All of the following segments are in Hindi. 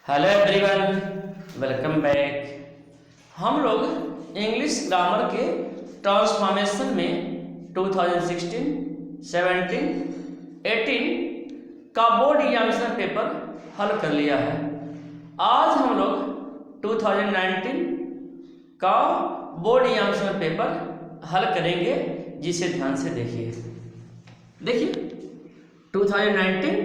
Hello everyone, welcome back. हम लोग इंग्लिश ग्रामर के ट्रांसफॉर्मेशन में 2016, 17, 18 का बोर्ड एग्जामिनेशन पेपर हल कर लिया है। आज हम लोग 2019 का बोर्ड एग्जामिनेशन पेपर हल करेंगे, जिसे ध्यान से देखिए। 2019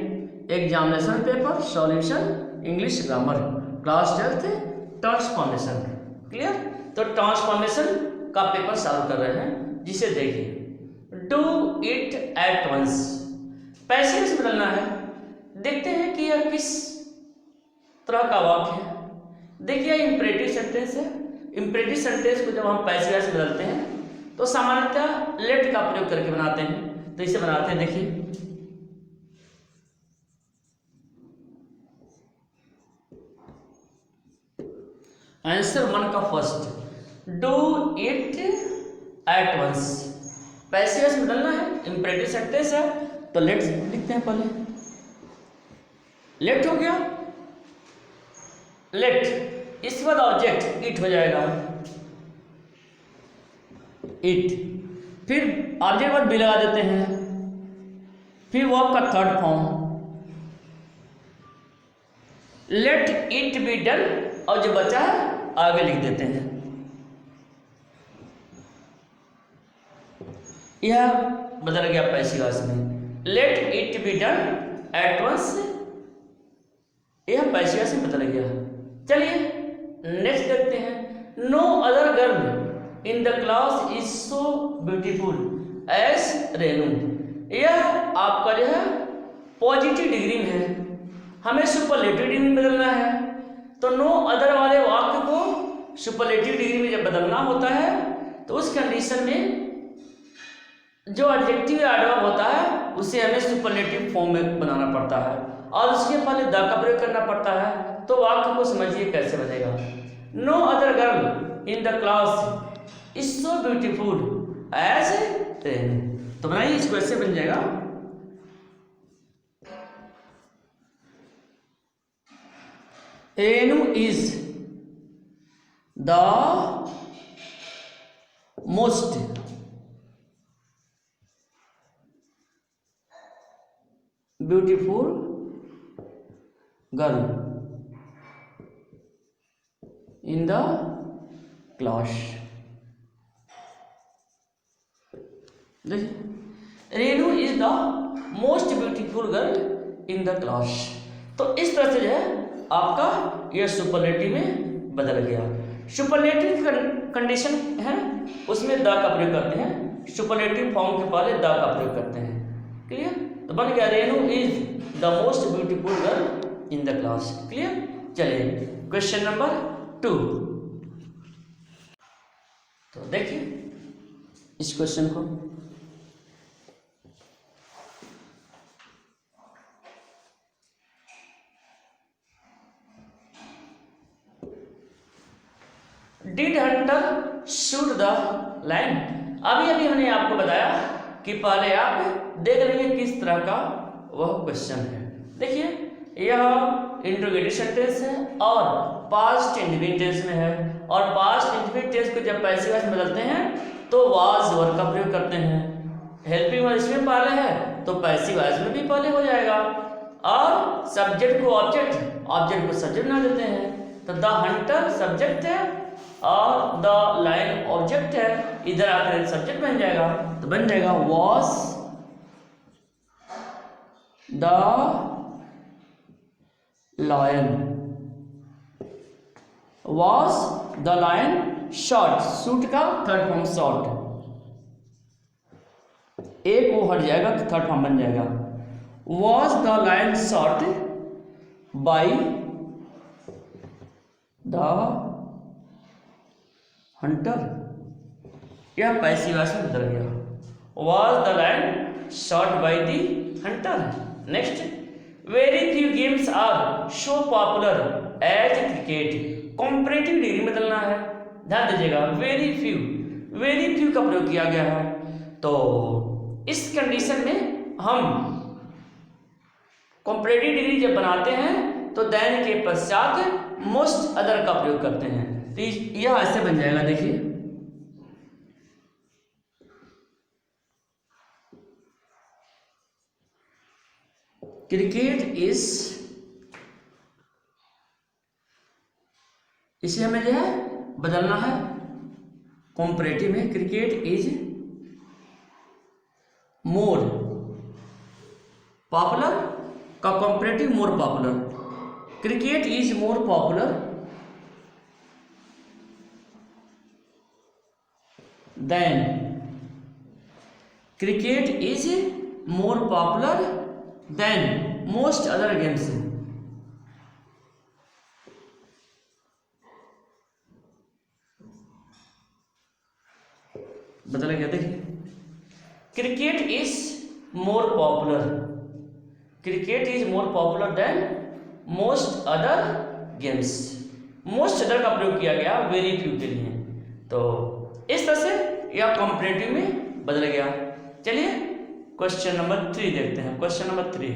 examination paper solution English grammar class 12th transformation. Clear? तो ट्रांसफॉर्मेशन का पेपर सॉल्व कर रहे हैं, जिसे देखिए। डू इट एट वंस, पैसे से बदलना है। देखते हैं कि यह किस तरह का वाक्य है। देखिए, इंपरेटिव सेंटेंस है। इंपरेटिव सेंटेंस को जब हम पैसे से बदलते हैं तो सामान्यतः लेट का प्रयोग करके बनाते हैं। तो इसे बनाते हैं, देखिए। आंसर 1 का first, do it at once. पैसे से बदलना है, इंपरेटिव सेंटेंस है, तो लेट लिखते हैं पहले। लेट हो गया, लेट, इसके बाद ऑब्जेक्ट इट हो जाएगा, इट। फिर ऑब्जेक्ट बाद बी लगा देते हैं। फिर वर्ब का third form, late it be done, और जो बचा है आगे लिख देते हैं। यह बदल गया पैसिव में। Let it be done at once, यह पैसिव से बदल गया। चलिए नेक्स्ट देखते हैं। No other girl in the class is so beautiful as Renu. यह आपका जो है पॉजिटिव डिग्री में है, हमें सुपरलेटिव डिग्री में बदलना है। तो नो अदर वाले वाक्य को सुपरलेटिव डिग्री में जब बदलना होता है तो उस कंडीशन में जो एडजेक्टिव या एडवर्ब होता है उसे हमें सुपरलेटिव फॉर्म में बनाना पड़ता है, और उसके पहले द का प्रयोग करना पड़ता है। तो वाक्य को समझिए कैसे बनेगा। No other girl in the class is so beautiful as Renu. तो बनाइए, इसको ऐसे बन जाएगा। Renu is the most beautiful girl in the class. Renu is the most beautiful girl in the class. तो इस तरह से जो है आपका यह सुपरलेटिव में बदल गया। सुपरलेटिव कंडीशन है, उसमें द का प्रयोग करते हैं। सुपरलेटिव फॉर्म के पहले द का प्रयोग करते हैं। क्लियर? तो बन गया Renu is the most beautiful girl in the class. Clear? चलिए क्वेश्चन नंबर 2। तो देखिए इस क्वेश्चन को। Did Hunter shoot the line. अभी अभी हमने आपको बताया कि पहले आप देख लेंगे किस तरह का वह क्वेश्चन है। देखिए, यह इंट्रोगेटिव सेंटेंस है और पास्ट इंडेफिनिट टेंस में है, और पास्ट इंडेफिनिट टेंस को जब पैसिव वॉइस में बदलते हैं तो वाज वर्ब का प्रयोग करते हैं। हेल्पिंग वर्ब इसमें पहले है तो पैसिव वॉइस में भी पहले हो जाएगा, और सब्जेक्ट को ऑब्जेक्ट, ऑब्जेक्ट को सब्जेक्ट बना देते हैं। तो द हंटर सब्जेक्ट है और द लाइन ऑब्जेक्ट है, इधर आकर सब्जेक्ट बन जाएगा। तो बन जाएगा was the lion, was the lion shot. Shoot का थर्ड फॉर्म शॉट, एक वो हट जाएगा तो थर्ड फॉर्म बन जाएगा। Was the lion shot by the hunter. यह पैसिव वॉइस में बदल गया। Was the lion shot by the hunter. Next, very few games are so popular as cricket. Comparative degree बदलना है, ध्यान दीजिएगा। वेरी फ्यू का प्रयोग किया गया है। तो इस कंडीशन में हम कॉम्परेटिव डिग्री जब बनाते हैं तो देन के पश्चात मोस्ट अदर का प्रयोग करते हैं। तो यह ऐसे बन जाएगा, देखिए क्रिकेट इज, इसे हमें जो है बदलना है, कॉम्परेटिव में क्रिकेट इज मोर पॉपुलर का comparative more popular, cricket is more popular than, cricket is more popular than most other games. बदला गया, देखिए cricket is more popular, cricket is more popular than most other games. Most other का प्रयोग किया गया वेरी फ्यू के लिए। तो इस तरह से यह कॉम्परेटिव में बदल गया। चलिए क्वेश्चन नंबर 3 देखते हैं। क्वेश्चन नंबर 3,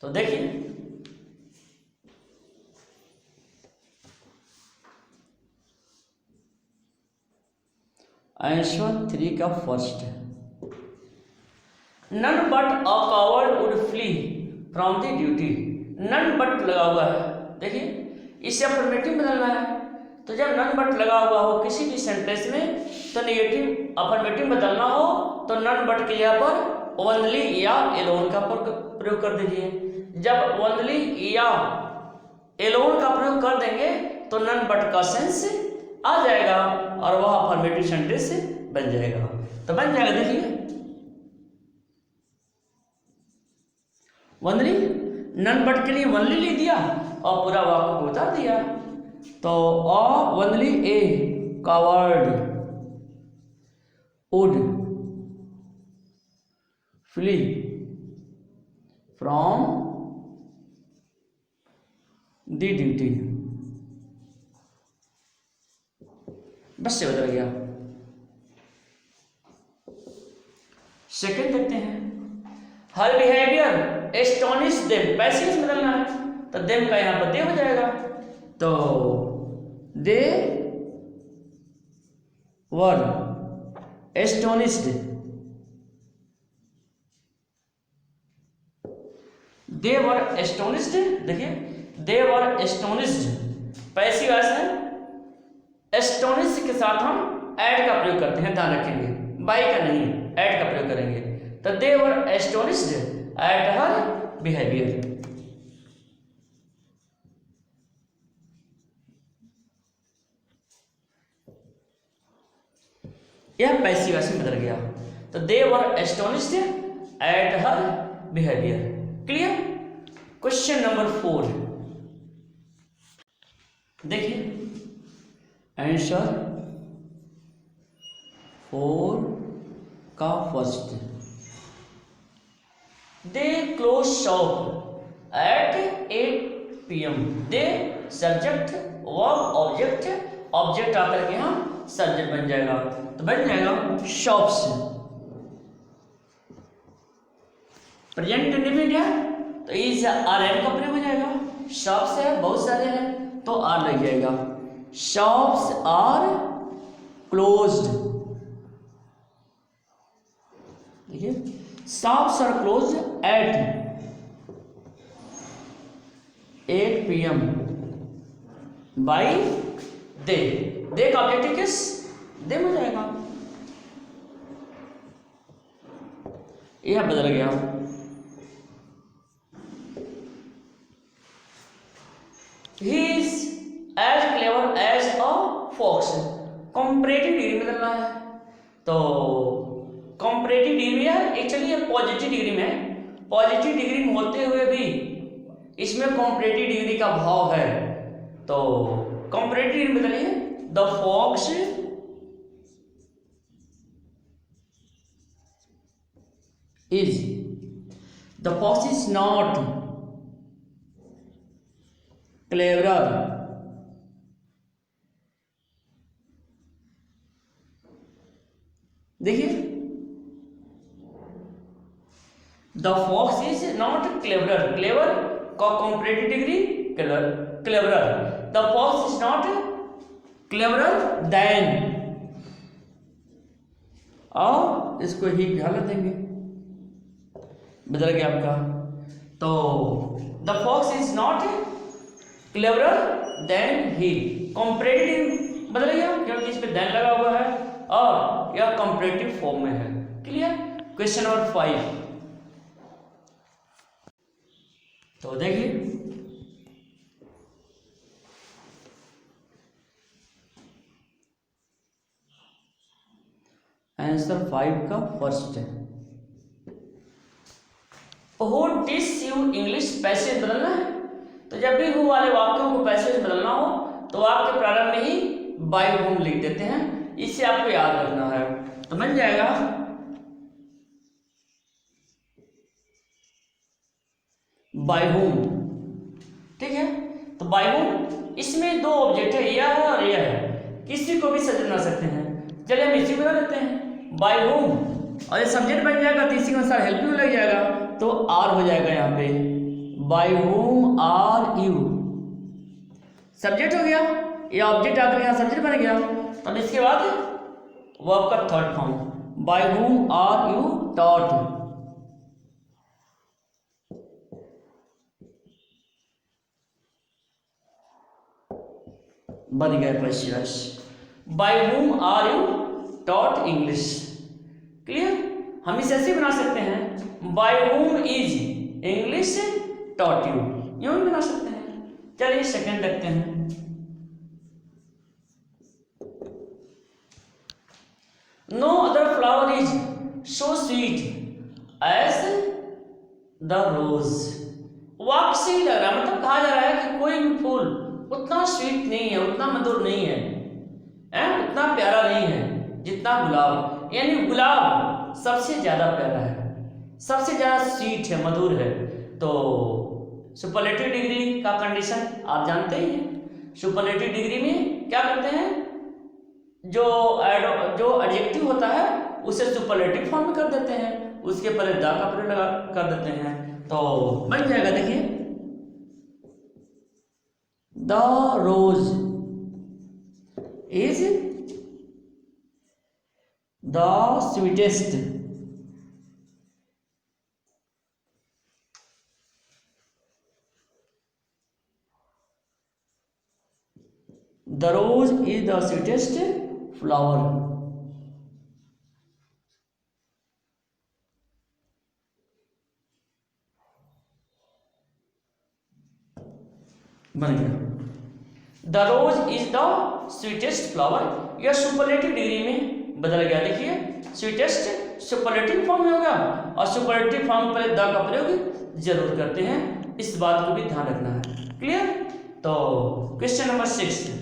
तो देखिए आंसर 3 का first, none but a coward would flee from the duty. None but लगा हुआ है, देखिए इसे अफर्मेटिव बदलना है। तो जब नन बट लगा हुआ हो किसी भी सेंटेंस में तो नेगेटिव अफर्मेटिव बदलना हो तो नन बट की जगह पर ओनली या एलोन का प्रयोग कर दीजिए। जब ओनली या एलोन का प्रयोग कर देंगे तो नन बट का सेंस आ जाएगा और वह अफर्मेटिव सेंटेंस बन जाएगा। तो बन जाएगा, देखिए वनली, नन बट के लिए वनली ले दिया और पूरा वाक्य को उतार दिया। तो uh only a coward would flee from the duty, बस से बदल गया। सेकंड देखते हैं, her behaviour astonish them, passive में बदलना है तो देम का यहां पर दे हो जाएगा। तो they were astonished, they were astonished, देखिए दे वर एस्टोनिश्ड पैसिव वॉइस है, एस्टोनिश के साथ हम ऐड का प्रयोग करते हैं, ध्यान रखेंगे, बाई का नहीं, ऐड का प्रयोग करेंगे। तो they were astonished at her behaviour. यह पैसिव वॉइस में बदल गया। तो they were astonished at her behaviour. Clear. Question number 4 देखिए, आंसर 4 का first, they close shop at 8 PM। They subject verb object, object आकर के हम सब्जेक्ट बन जाएगा। तो बन जाएगा शॉप्स, प्रेजेंट इंडेफिनिट है तो इज आर एम का प्रयोग हो जाएगा। शॉप्स है, बहुत सारे हैं तो आर लग जाएगा। शॉप्स आर क्लोज्ड, देखिए shops are closed at 8 PM by they. They का ऑब्जेक्टिव किस, दे हो जाएगा। यह बदल गया। He is as clever as a fox। Comparative degree में बदलना है तो कंपैरेटिव डिग्री है, एक्चुअली पॉजिटिव डिग्री में, पॉजिटिव डिग्री में होते हुए भी इसमें कंपैरेटिव डिग्री का भाव है तो कंपैरेटिव डिग्री में बदलिए। The fox is, the fox is not cleverer देखिए the fox is not clever, clever comparative degree cleverer, the fox is not cleverer than, और इसको ही ध्यान देंगे, बदल गया आपका। तो the fox is not cleverer than ही, कंपैरेटिव बदल गया क्योंकि इस पे देन लगा हुआ है और यह कंपैरेटिव फॉर्म में है। क्लियर। क्वेश्चन नंबर 5, तो देखिए आंसर 5 का फर्स्ट है, who teaches you English passage बदलना है। तो जब भी हु वाले वाक्यों को पैसेज बदलना हो तो वाक्य प्रारंभ में ही बाय हुम लिख देते हैं, इसे आपको याद रखना है। तो बन जाएगा बाय हुम, ठीक है। तो बाय हुम, इसमें दो ऑब्जेक्ट है, यह है और यह है, किसी को भी सजा बना सकते हैं। चलिए हम इसी बना देते हैं बाय हुम, और ये सब्जेक्ट बन जाएगा तो इसी के अनुसार हेल्प यू लग जाएगा, तो आर हो जाएगा यहाँ पे, bye whom are you, subject हो गया, ये ऑब्जेक्ट आकर यहाँ सब्जेक्ट बन गया। तब इसके बाद वर्ब का third form, by whom are you taught, बन गया प्रश्न, by whom are you taught English. Clear. हम इसे ऐसे बना सकते हैं, by whom is English taught you, यूं भी बना सकते हैं। चलिए सेकंड देखते हैं, no other flower is so sweet as the rose. वाक्य से ही लग रहा है, मतलब कहा जा रहा है कि कोई भी फूल उतना स्वीट नहीं है, उतना मधुर नहीं है, उतना प्यारा नहीं है जितना गुलाब, यानी गुलाब सबसे ज्यादा प्यारा है, सबसे ज्यादा स्वीट है, मधुर है। तो सुपरलेटिव डिग्री का कंडीशन आप जानते ही हैं, सुपरलेटिव डिग्री में क्या करते हैं, जो एडजेक्टिव होता है उसे सुपरलेटिव फॉर्म में कर देते हैं, उसके पहले द का प्रयोग लगा कर देते हैं, तो बन जाएगा। देखिए the rose is the sweetest, the rose is the sweetest flower. बन गया, the rose is the sweetest flower, यह सुपरलेटिव डिग्री में बदल गया। देखिए स्वीटेस्ट सुपरलेटिव फॉर्म में होगा, और सुपरलेटिव फॉर्म पर द का प्रयोग जरूर करते हैं, इस बात को भी ध्यान रखना है। क्लियर। तो क्वेश्चन नंबर 6,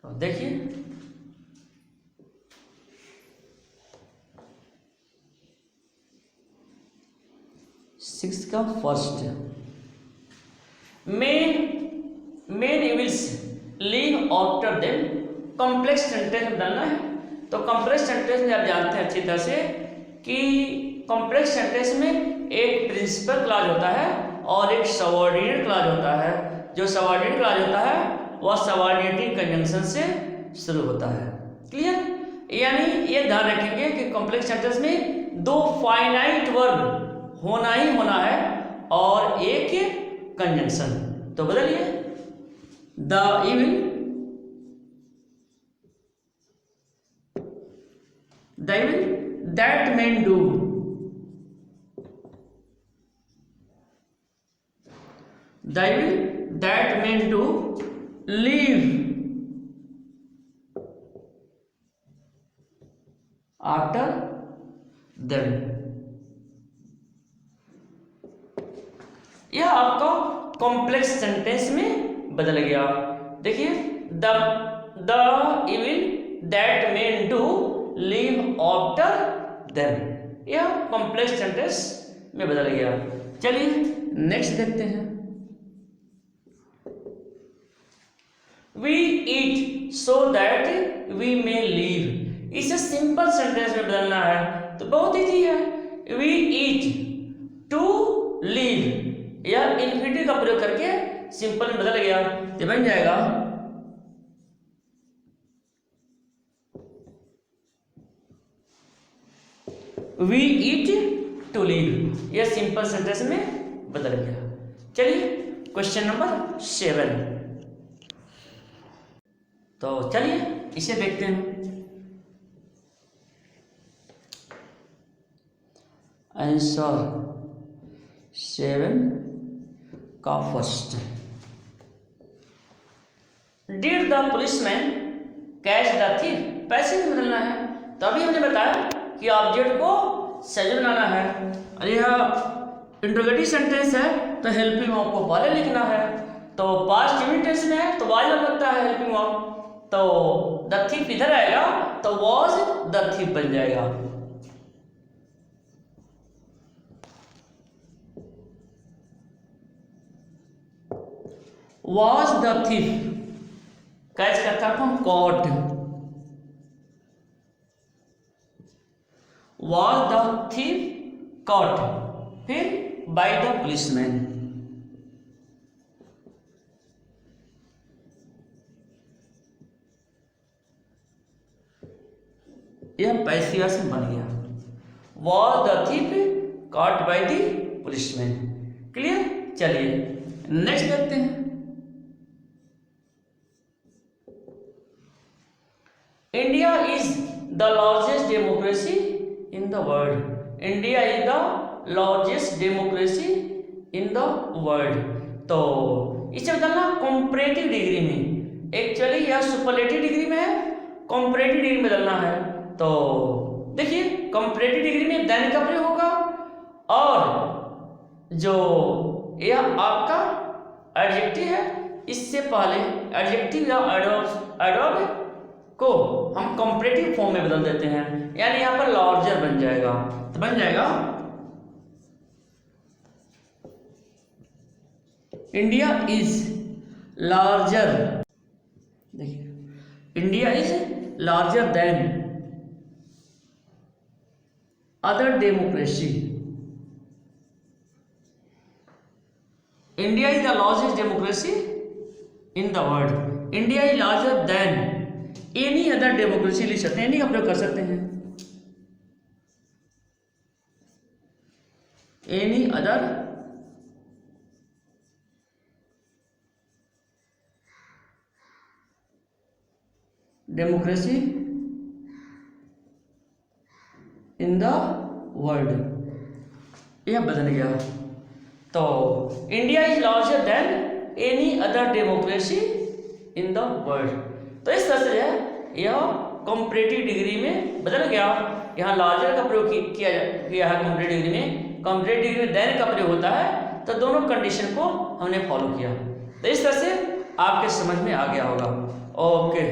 तो देखिए सिक्स का first, main evils leave after them, complex sentence में डालना है। तो कॉम्प्लेक्स सेंटेंस में आप जानते हैं अच्छी तरह से कि कॉम्प्लेक्स सेंटेंस में एक प्रिंसिपल क्लॉज होता है और एक सबऑर्डिनेट क्लॉज होता है। जो सबऑर्डिनेट क्लॉज होता है वह सबऑर्डिनेटिंग कंजंक्शन से शुरू होता है। क्लियर। यानी ये ध्यान रखेंगे कि कॉम्प्लेक्स सेंटेंस में दो फाइनाइट वर्ब होना ही होना है और एक कंजंक्शन। तो बदलिए, the evil, the evil that men do, the evil that men do live after them। यह आपका कॉम्प्लेक्स सेंटेंस में बदल गया। देखिए the evil that men do live after them, यह कॉम्प्लेक्स सेंटेंस में बदल गया। चलिए नेक्स्ट देखते हैं, we eat so that we may live, इसे सिंपल सेंटेंस में बदलना है। तो बहुत ईजी है, वी ईट टू लिव, या इन्फिनिटिव का प्रयोग करके सिंपल में बदल गया तो बन जाएगा वी ईट टू लिव। यह सिंपल सेंटेंस में बदल गया। चलिए क्वेश्चन नंबर 7। तो चलिए इसे देखते हैं। आंसर 7 का first, did the policeman catch the thief. पैसे में बदलना है। तो अभी हमने बताया कि ऑब्जेक्ट को सजेशन बनाना है और यह इंट्रोगेटिव सेंटेंस है तो हेल्पिंग वर्ब को पहले लिखना है। तो पास्ट यूनिट टेंस में है तो वाज लगता है हेल्पिंग वर्ब। तो द थीफ इधर आएगा तो वाज द थीफ बन जाएगा। वाज द थीफ, कैच करता था caught. Was the thief caught? फिर by the policeman। यह पैसिव से बन गया। Was the thief caught by the policeman? Clear? चलिए नेक्स्ट देखते हैं। India is the largest democracy in the world। India is the largest democracy in the world। तो इसे बदलना कंपैरेटिव डिग्री में। एक्चुअली यह सुपरलेटिव डिग्री में है, कंपैरेटिव डिग्री में बदलना है। तो देखिए कंपैरेटिव डिग्री में देन का प्रयोग होगा और जो यह आपका एडजेक्टिव है इससे पहले एडजेक्टिव या एडवर्ब को हम कंपैरेटिव फॉर्म में बदल देते हैं, यानी यहां पर लार्जर बन जाएगा। तो बन जाएगा इंडिया इज लार्जर। देखिए India is larger than other democracy. India is the largest democracy in the world. India is larger than any other democracy लिख सकते हैं, एनी का प्रयोग कर सकते हैं। Any other democracy in the world. यह बदल गया। तो India is larger than any other democracy in the world. तो इस तरह से यह कंपैरेटिव डिग्री में बदल गया। यहाँ लार्जर का प्रयोग किया है कंपैरेटिव डिग्री में, कंपैरेटिव डिग्री में देन का प्रयोग होता है। तो दोनों कंडीशन को हमने फॉलो किया। तो इस तरह से आपके समझ में आ गया होगा। ओके।